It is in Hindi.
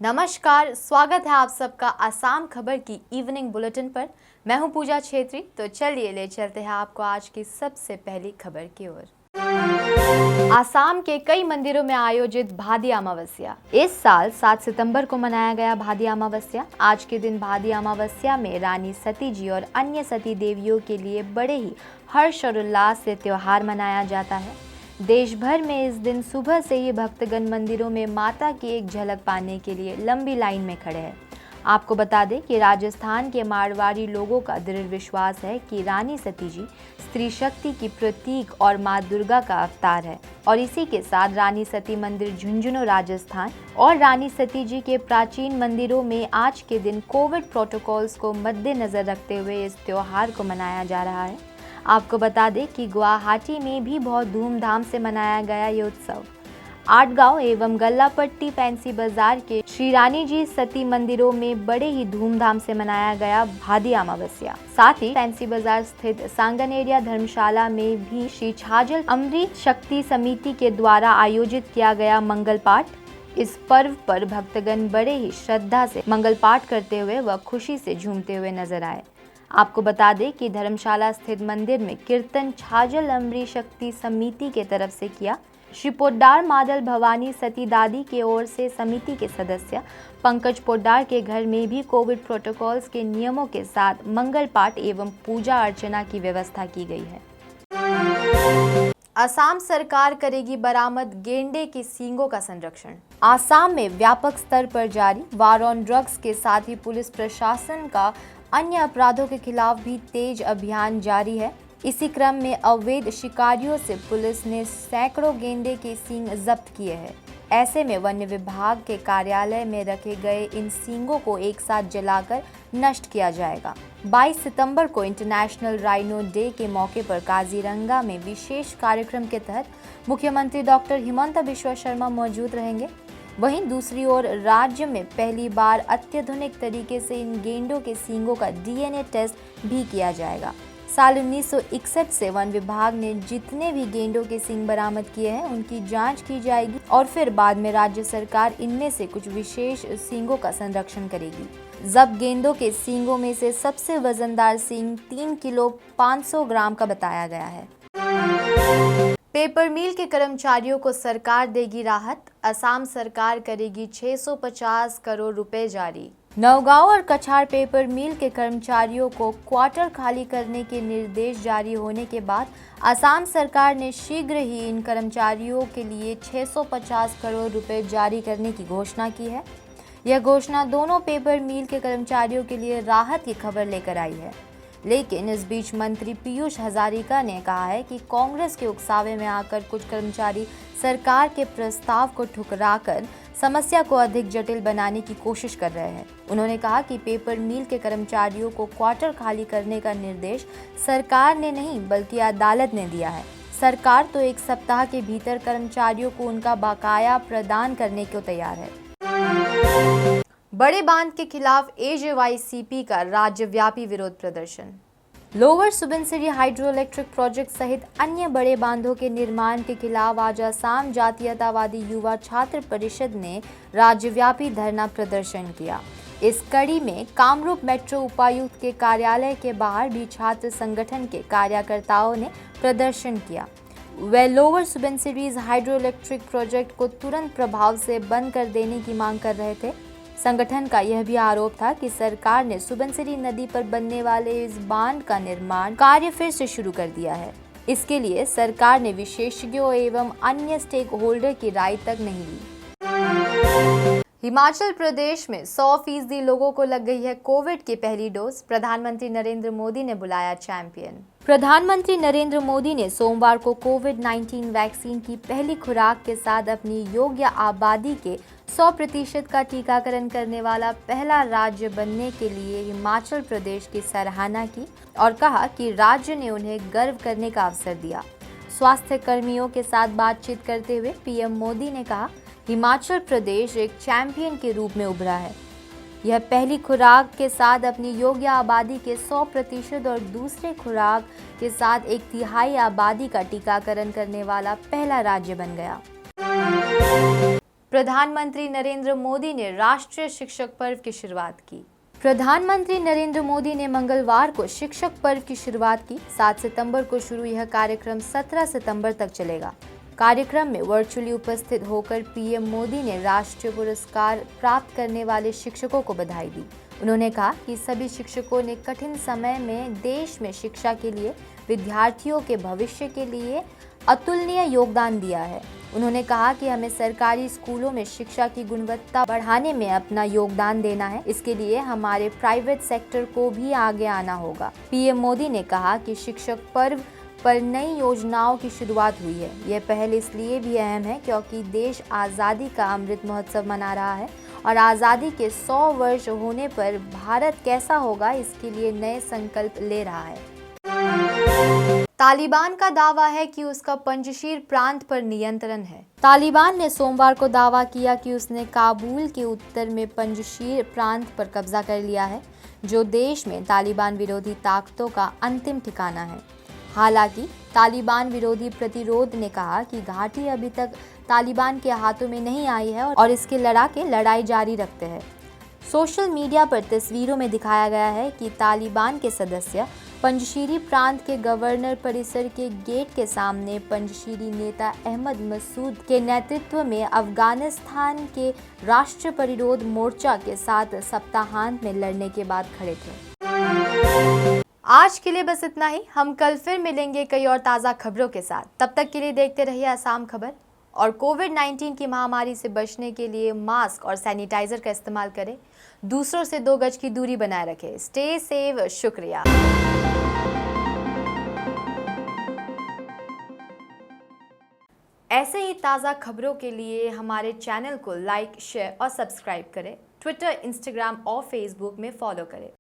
नमस्कार, स्वागत है आप सबका आसाम खबर की इवनिंग बुलेटिन पर। मैं हूं पूजा छेत्री। तो चलिए ले चलते हैं आपको आज की सबसे पहली खबर की ओर। आसाम के कई मंदिरों में आयोजित भादी अमावस्या। इस साल 7 सितंबर को मनाया गया भादी अमावस्या। आज के दिन भादी अमावस्या में रानी सती जी और अन्य सती देवियों के लिए बड़े ही हर्ष और उल्लास से त्योहार मनाया जाता है। देश भर में इस दिन सुबह से ही भक्तगण मंदिरों में माता की एक झलक पाने के लिए लंबी लाइन में खड़े हैं। आपको बता दें कि राजस्थान के मारवाड़ी लोगों का दृढ़ विश्वास है कि रानी सती जी स्त्री शक्ति की प्रतीक और मां दुर्गा का अवतार है और इसी के साथ रानी सती मंदिर झुंझुनू राजस्थान और रानी सती जी के प्राचीन मंदिरों में आज के दिन कोविड प्रोटोकॉल्स को मद्देनजर रखते हुए इस त्योहार को मनाया जा रहा है। आपको बता दें कि गुवाहाटी में भी बहुत धूमधाम से मनाया गया ये उत्सव। आटगांव एवं गल्लापट्टी फैंसी बाजार के श्री रानी जी सती मंदिरों में बड़े ही धूमधाम से मनाया गया भादी अमावस्या। साथ ही फैंसी बाजार स्थित सांगनेरिया धर्मशाला में भी श्री छाजल अमृत शक्ति समिति के द्वारा आयोजित किया गया मंगल पाठ। इस पर्व पर भक्तगण बड़े ही श्रद्धा से मंगल पाठ करते हुए व खुशी से झूमते हुए नजर आए। आपको बता दें कि धर्मशाला स्थित मंदिर में कीर्तन छाजल अमृत शक्ति समिति के तरफ से किया। श्री पोड्डार मादल भवानी सती दादी के ओर से समिति के सदस्य पंकज पोड्डार के घर में भी कोविड प्रोटोकॉल्स के नियमों के साथ मंगल पाठ एवं पूजा अर्चना की व्यवस्था की गई है। असम सरकार करेगी बरामद गेंडे के सींगों का संरक्षण। आसाम में व्यापक स्तर पर जारी वार ऑन ड्रग्स के साथ ही पुलिस प्रशासन का अन्य अपराधों के खिलाफ भी तेज अभियान जारी है। इसी क्रम में अवैध शिकारियों से पुलिस ने सैकड़ों गेंडे के सींग जब्त किए हैं। ऐसे में वन्य विभाग के कार्यालय में रखे गए इन सींगों को एक साथ जलाकर नष्ट किया जाएगा। 22 सितंबर को इंटरनेशनल राइनो डे के मौके पर काजीरंगा में विशेष कार्यक्रम के तहत मुख्यमंत्री डॉक्टर हिमंता बिस्वा शर्मा मौजूद रहेंगे। वहीं दूसरी ओर राज्य में पहली बार अत्याधुनिक तरीके से इन गेंडों के सींगों का डीएनए टेस्ट भी किया जाएगा। साल 1961 से वन विभाग ने जितने भी गेंडों के सींग बरामद किए हैं उनकी जांच की जाएगी और फिर बाद में राज्य सरकार इनमें से कुछ विशेष सींगों का संरक्षण करेगी। जब्त गेंडों के सींगों में से सबसे वजनदार सींग 3 किलो 500 ग्राम का बताया गया है। पेपर मिल के कर्मचारियों को सरकार देगी राहत। असम सरकार करेगी 650 करोड़ रुपए जारी। नौगांव और कछार पेपर मिल के कर्मचारियों को क्वार्टर खाली करने के निर्देश जारी होने के बाद असम सरकार ने शीघ्र ही इन कर्मचारियों के लिए 650 करोड़ रुपए जारी करने की घोषणा की है। यह घोषणा दोनों पेपर मिल के कर्मचारियों के लिए राहत की खबर लेकर आई है। लेकिन इस बीच मंत्री पीयूष हजारिका ने कहा है कि कांग्रेस के उकसावे में आकर कुछ कर्मचारी सरकार के प्रस्ताव को ठुकराकर समस्या को अधिक जटिल बनाने की कोशिश कर रहे हैं। उन्होंने कहा कि पेपर मिल के कर्मचारियों को क्वार्टर खाली करने का निर्देश सरकार ने नहीं बल्कि अदालत ने दिया है। सरकार तो 1 सप्ताह के भीतर कर्मचारियों को उनका बकाया प्रदान करने को तैयार है। बड़े बांध के खिलाफ एजेवाईसीपी का राज्यव्यापी विरोध प्रदर्शन। Lower Subansiri hydro electric project सहित अन्य बड़े बांधों के निर्माण के खिलाफ आज असम जातीयतावादी युवा छात्र परिषद ने राज्यव्यापी धरना प्रदर्शन किया। इस कड़ी में कामरूप मेट्रो उपायुक्त के कार्यालय के बाहर भी छात्र संगठन के कार्यकर्ताओं ने प्रदर्शन किया। वे लोअर सुबनसिरीज हाइड्रो इलेक्ट्रिक प्रोजेक्ट को तुरंत प्रभाव से बंद कर देने की मांग कर रहे थे। संगठन का यह भी आरोप था कि सरकार ने सुबनसिरी नदी पर बनने वाले इस बांध का निर्माण कार्य फिर से शुरू कर दिया है। इसके लिए सरकार ने विशेषज्ञों एवं अन्य स्टेक होल्डर की राय तक नहीं ली। हिमाचल प्रदेश में 100% लोगों को लग गई है कोविड की पहली डोज। प्रधानमंत्री नरेंद्र मोदी ने बुलाया चैंपियन। प्रधानमंत्री नरेंद्र मोदी ने सोमवार को कोविड-19 वैक्सीन की पहली खुराक के साथ अपनी योग्य आबादी के 100% का टीकाकरण करने वाला पहला राज्य बनने के लिए हिमाचल प्रदेश की सराहना की और कहा कि राज्य ने उन्हें गर्व करने का अवसर दिया। स्वास्थ्य कर्मियों के साथ बातचीत करते हुए पीएम मोदी ने कहा, हिमाचल प्रदेश एक चैंपियन के रूप में उभरा है। यह पहली खुराक के साथ अपनी योग्य आबादी के 100% और दूसरे खुराक के साथ 1/3 आबादी का टीकाकरण करने वाला पहला राज्य बन गया। प्रधानमंत्री नरेंद्र मोदी ने राष्ट्रीय शिक्षक पर्व की शुरुआत की। प्रधानमंत्री नरेंद्र मोदी ने मंगलवार को शिक्षक पर्व की शुरुआत की। 7 सितंबर को शुरू यह कार्यक्रम 17 सितंबर तक चलेगा। कार्यक्रम में वर्चुअली उपस्थित होकर पीएम मोदी ने राष्ट्रीय पुरस्कार प्राप्त करने वाले शिक्षकों को बधाई दी। उन्होंने कहा कि सभी शिक्षकों ने कठिन समय में देश में शिक्षा के लिए, विद्यार्थियों के भविष्य के लिए अतुलनीय योगदान दिया है। उन्होंने कहा कि हमें सरकारी स्कूलों में शिक्षा की गुणवत्ता बढ़ाने में अपना योगदान देना है। इसके लिए हमारे प्राइवेट सेक्टर को भी आगे आना होगा। पीएम मोदी ने कहा कि शिक्षक पर्व पर नई योजनाओं की शुरुआत हुई है। यह पहल इसलिए भी अहम है क्योंकि देश आज़ादी का अमृत महोत्सव मना रहा है और आज़ादी के 100 वर्ष होने पर भारत कैसा होगा, इसके लिए नए संकल्प ले रहा है। तालिबान का दावा है कि उसका पंजशीर प्रांत पर नियंत्रण है। तालिबान ने सोमवार को दावा किया कि उसने काबुल के उत्तर में पंजशीर प्रांत पर कब्जा कर लिया है, जो देश में तालिबान विरोधी ताकतों का अंतिम ठिकाना है। हालांकि तालिबान विरोधी प्रतिरोध ने कहा कि घाटी अभी तक तालिबान के हाथों में नहीं आई है और इसके लड़ाके लड़ाई जारी रखते हैं। सोशल मीडिया पर तस्वीरों में दिखाया गया है कि तालिबान के सदस्य पंजशीरी प्रांत के गवर्नर परिसर के गेट के सामने पंजशीरी नेता अहमद मसूद के नेतृत्व में अफगानिस्तान के राष्ट्रीय प्रतिरोध मोर्चा के साथ सप्ताहांत में लड़ने के बाद खड़े थे। आज के लिए बस इतना ही। हम कल फिर मिलेंगे कई और ताज़ा खबरों के साथ। तब तक के लिए देखते रहिए आसाम खबर और कोविड-19 की महामारी से बचने के लिए मास्क और सैनिटाइजर का इस्तेमाल करें। दूसरों से 2 गज की दूरी बनाए रखें। Stay save. शुक्रिया। ऐसे ही ताज़ा खबरों के लिए हमारे चैनल को लाइक, शेयर और सब्सक्राइब करें। ट्विटर, इंस्टाग्राम और फेसबुक में फॉलो करें।